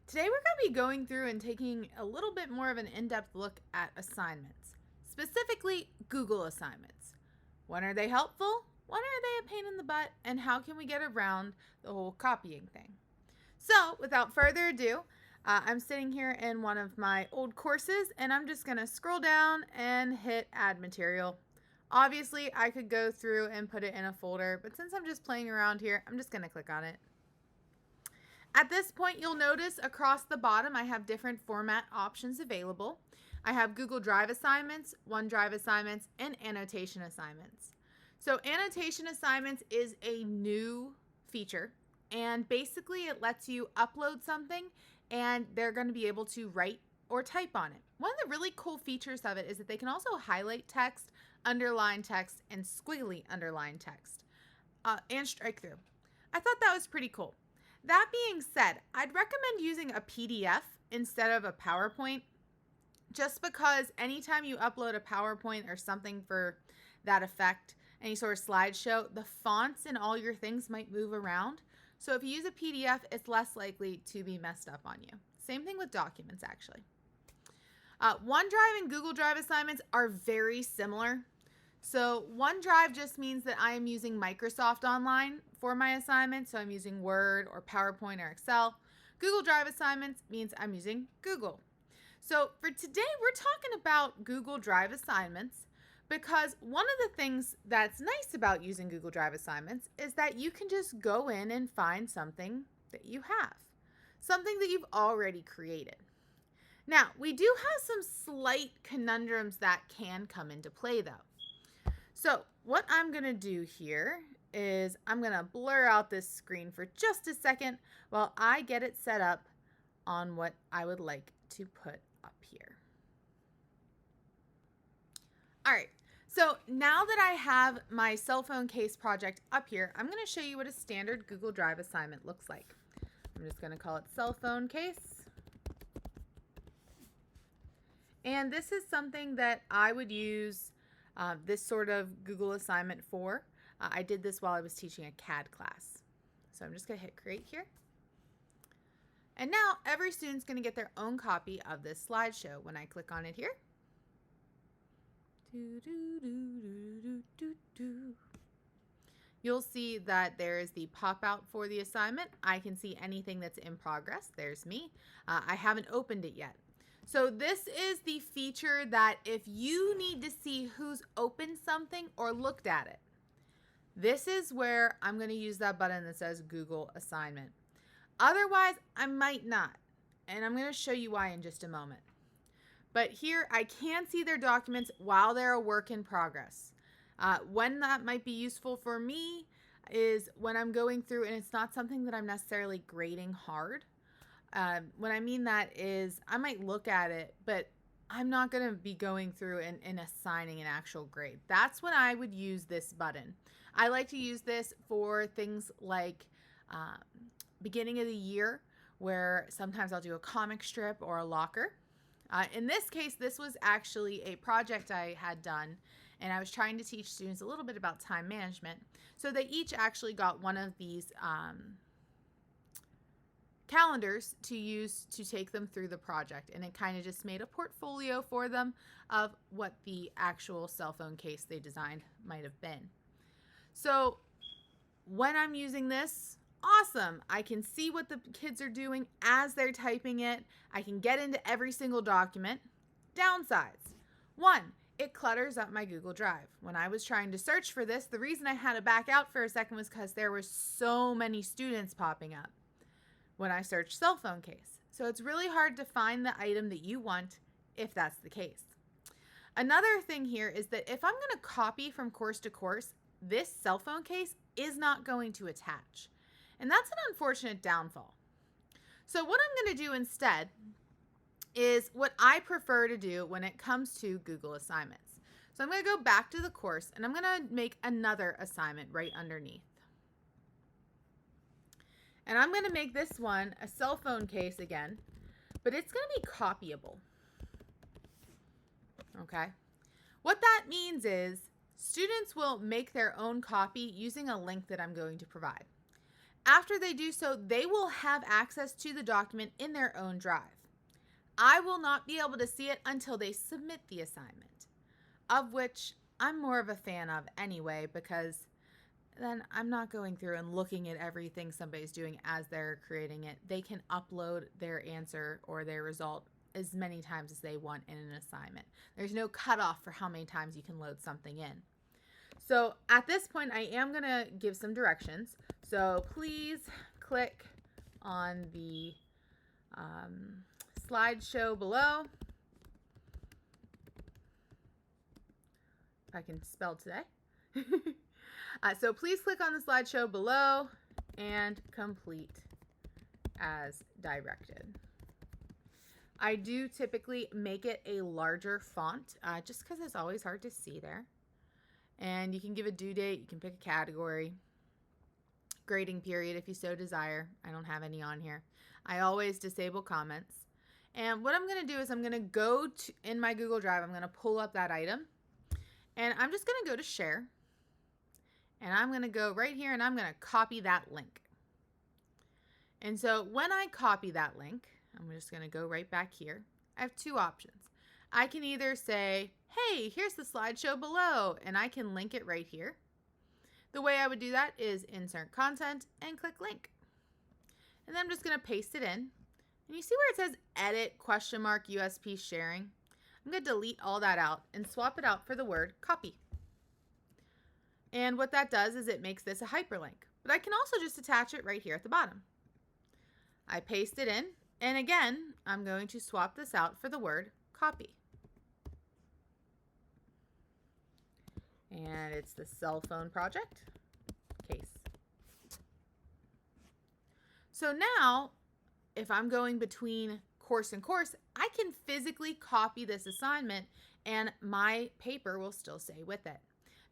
Today we're going to be going through and taking a little bit more of an in-depth look at assignments, specifically Google assignments. When are they helpful? When are they a pain in the butt? And how can we get around the whole copying thing? So without further ado, I'm sitting here in one of my old courses and I'm just going to scroll down and hit add material. Obviously, I could go through and put it in a folder, but since I'm just playing around here, I'm just going to click on it. At this point, you'll notice across the bottom I have different format options available. I have Google Drive assignments, OneDrive assignments, and annotation assignments. So annotation assignments is a new feature, and basically it lets you upload something and they're going to be able to write or type on it. One of the really cool features of it is that they can also highlight text, underline text, and squiggly underline text, and strike through. I thought that was pretty cool. That being said, I'd recommend using a PDF instead of a PowerPoint, just because anytime you upload a PowerPoint or something for that effect, any sort of slideshow, the fonts and all your things might move around. So if you use a PDF, it's less likely to be messed up on you. Same thing with documents, actually. OneDrive and Google Drive assignments are very similar. So OneDrive just means that I am using Microsoft Online for my assignments. So I'm using Word or PowerPoint or Excel. Google Drive assignments means I'm using Google. So for today, we're talking about Google Drive assignments because one of the things that's nice about using Google Drive assignments is that you can just go in and find something that you have, something that you've already created. Now, we do have some slight conundrums that can come into play though. So what I'm going to do here is I'm going to blur out this screen for just a second while I get it set up on what I would like to put up here. All right, so now that I have my cell phone case project up here, I'm going to show you what a standard Google Drive assignment looks like. I'm just going to call it cell phone case. And this is something that I would use this sort of Google assignment for. I did this while I was teaching a CAD class. So I'm just going to hit create here. And now every student's going to get their own copy of this slideshow when I click on it here. You'll see that there is the pop out for the assignment. I can see anything that's in progress. There's me. I haven't opened it yet. So this is the feature that if you need to see who's opened something or looked at it, this is where I'm going to use that button that says Google Assignment. Otherwise, I might not, and I'm going to show you why in just a moment. But here, I can see their documents while they're a work in progress. When that might be useful for me is when I'm going through and it's not something that I'm necessarily grading hard. What I mean that is I might look at it, but I'm not going to be going through and assigning an actual grade. That's when I would use this button. I like to use this for things like beginning of the year, where sometimes I'll do a comic strip or a locker. In this case, this was actually a project I had done, and I was trying to teach students a little bit about time management. So they each actually got one of these calendars to use to take them through the project, and it kind of just made a portfolio for them of what the actual cell phone case they designed might have been. So when I'm using this, awesome, I can see what the kids are doing as they're typing it. I can get into every single document. Downsides: one, it clutters up my Google Drive. When I was trying to search for this, the reason I had to back out for a second was because there were so many students popping up when I search cell phone case. So it's really hard to find the item that you want if that's the case. Another thing here is that if I'm going to copy from course to course, this cell phone case is not going to attach. And that's an unfortunate downfall. So what I'm going to do instead is what I prefer to do when it comes to Google assignments. So I'm going to go back to the course and I'm going to make another assignment right underneath. And I'm going to make this one a cell phone case again, but it's going to be copyable. Okay. What that means is students will make their own copy using a link that I'm going to provide. After they do so, they will have access to the document in their own drive. I will not be able to see it until they submit the assignment, of which I'm more of a fan of anyway, because then I'm not going through and looking at everything somebody's doing as they're creating it. They can upload their answer or their result as many times as they want in an assignment. There's no cutoff for how many times you can load something in. So at this point, I am going to give some directions. So please click on the slideshow below. If I can spell today. So please click on the slideshow below and complete as directed. I do typically make it a larger font just because it's always hard to see there. And you can give a due date, you can pick a category, grading period if you so desire. I don't have any on here. I always disable comments. And what I'm going to do is I'm going to go in my Google Drive, I'm going to pull up that item. And I'm just going to go to share. And I'm going to go right here and I'm going to copy that link. And so when I copy that link, I'm just going to go right back here. I have two options. I can either say, hey, here's the slideshow below, and I can link it right here. The way I would do that is insert content and click link. And then I'm just going to paste it in. And you see where it says edit USP sharing? I'm going to delete all that out and swap it out for the word copy. And what that does is it makes this a hyperlink. But I can also just attach it right here at the bottom. I paste it in. And again, I'm going to swap this out for the word copy. And it's the cell phone project case. So now, if I'm going between course and course, I can physically copy this assignment and my paper will still stay with it.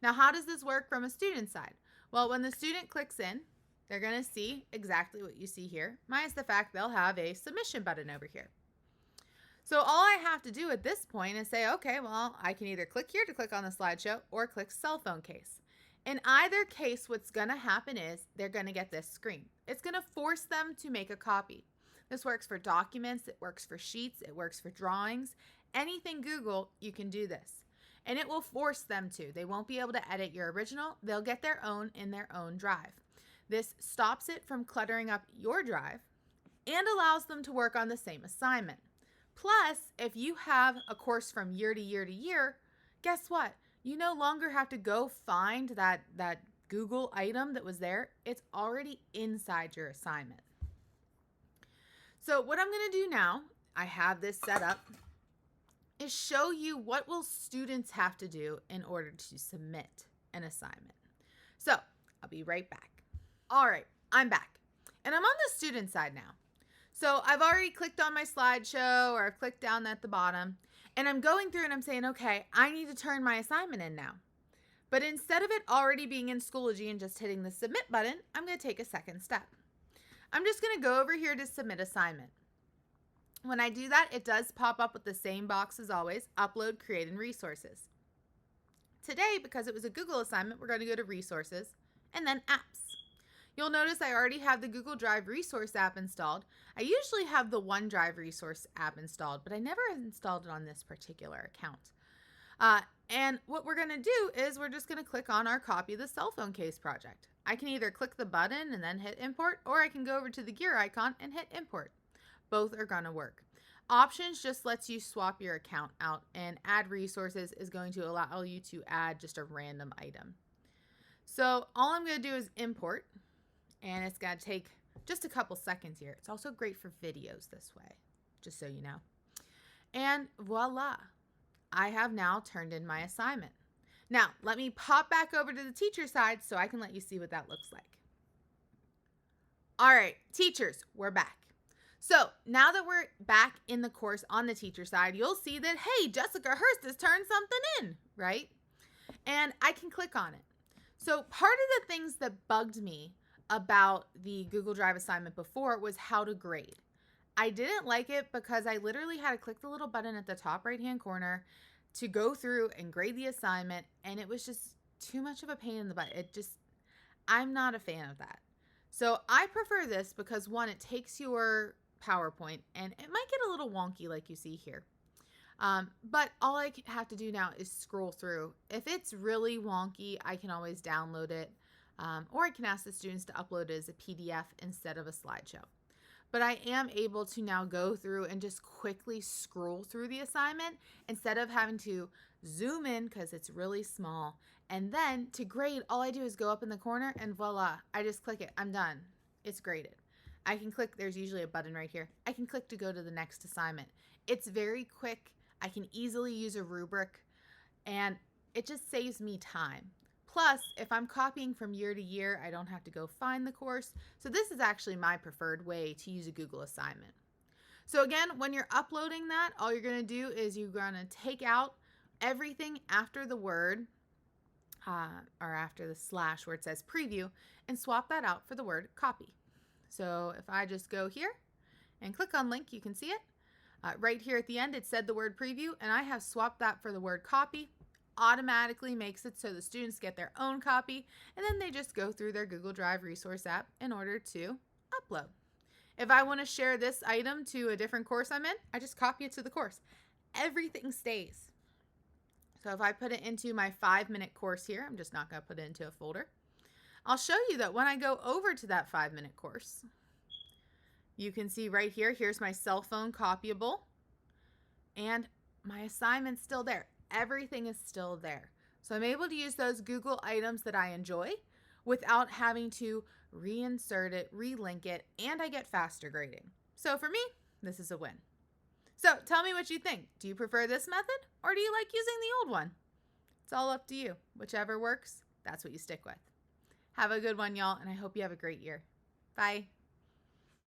Now, how does this work from a student side? Well, when the student clicks in, they're going to see exactly what you see here, minus the fact they'll have a submission button over here. So all I have to do at this point is say, okay, well, I can either click here to click on the slideshow or click cell phone case. In either case, what's going to happen is they're going to get this screen. It's going to force them to make a copy. This works for documents, it works for sheets, it works for drawings. Anything Google, you can do this. And it will force them to. They won't be able to edit your original. They'll get their own in their own drive. This stops it from cluttering up your drive and allows them to work on the same assignment. Plus, if you have a course from year to year to year, guess what? You no longer have to go find that Google item that was there. It's already inside your assignment. So what I'm going to do now, I have this set up, is show you what will students have to do in order to submit an assignment. So I'll be right back. All right, I'm back. And I'm on the student side now. So I've already clicked on my slideshow or I've clicked down at the bottom and I'm going through and I'm saying, okay, I need to turn my assignment in now. But instead of it already being in Schoology and just hitting the submit button, I'm going to take a second step. I'm just going to go over here to submit assignment. When I do that, it does pop up with the same box as always, upload, create, and resources. Today, because it was a Google assignment, we're going to go to resources and then apps. You'll notice I already have the Google Drive resource app installed. I usually have the OneDrive resource app installed, but I never installed it on this particular account. And what we're going to do is we're just going to click on our copy the cell phone case project. I can either click the button and then hit import, or I can go over to the gear icon and hit import. Both are going to work. Options just lets you swap your account out, and add resources is going to allow you to add just a random item. So all I'm going to do is import, and it's going to take just a couple seconds here. It's also great for videos this way, just so you know. And voila, I have now turned in my assignment. Now, let me pop back over to the teacher side so I can let you see what that looks like. All right, teachers, we're back. So now that we're back in the course on the teacher side, you'll see that, hey, Jessica Hurst has turned something in, right? And I can click on it. So part of the things that bugged me about the Google Drive assignment before was how to grade. I didn't like it because I literally had to click the little button at the top right-hand corner to go through and grade the assignment, and it was just too much of a pain in the butt. I'm not a fan of that. So I prefer this because one, it takes your PowerPoint and it might get a little wonky like you see here. But all I have to do now is scroll through. If it's really wonky, I can always download it, or I can ask the students to upload it as a PDF instead of a slideshow. But I am able to now go through and just quickly scroll through the assignment instead of having to zoom in because it's really small. And then to grade, all I do is go up in the corner and voila, I just click it. I'm done. It's graded. I can click, there's usually a button right here. I can click to go to the next assignment. It's very quick. I can easily use a rubric and it just saves me time. Plus, if I'm copying from year to year, I don't have to go find the course. So this is actually my preferred way to use a Google assignment. So again, when you're uploading that, all you're going to do is you're going to take out everything after the word or after the slash where it says preview and swap that out for the word copy. So if I just go here and click on link, you can see it. Right here at the end, it said the word preview, and I have swapped that for the word copy. Automatically makes it so the students get their own copy, and then they just go through their Google Drive resource app in order to upload. If I want to share this item to a different course I'm in, I just copy it to the course. Everything stays. So if I put it into my 5-minute course here, I'm just not going to put it into a folder. I'll show you that when I go over to that 5-minute course, you can see right here, here's my cell phone copyable, and my assignment's still there. Everything is still there. So I'm able to use those Google items that I enjoy without having to reinsert it, relink it, and I get faster grading. So for me, this is a win. So tell me what you think. Do you prefer this method or do you like using the old one? It's all up to you. Whichever works, that's what you stick with. Have a good one, y'all, and I hope you have a great year. Bye.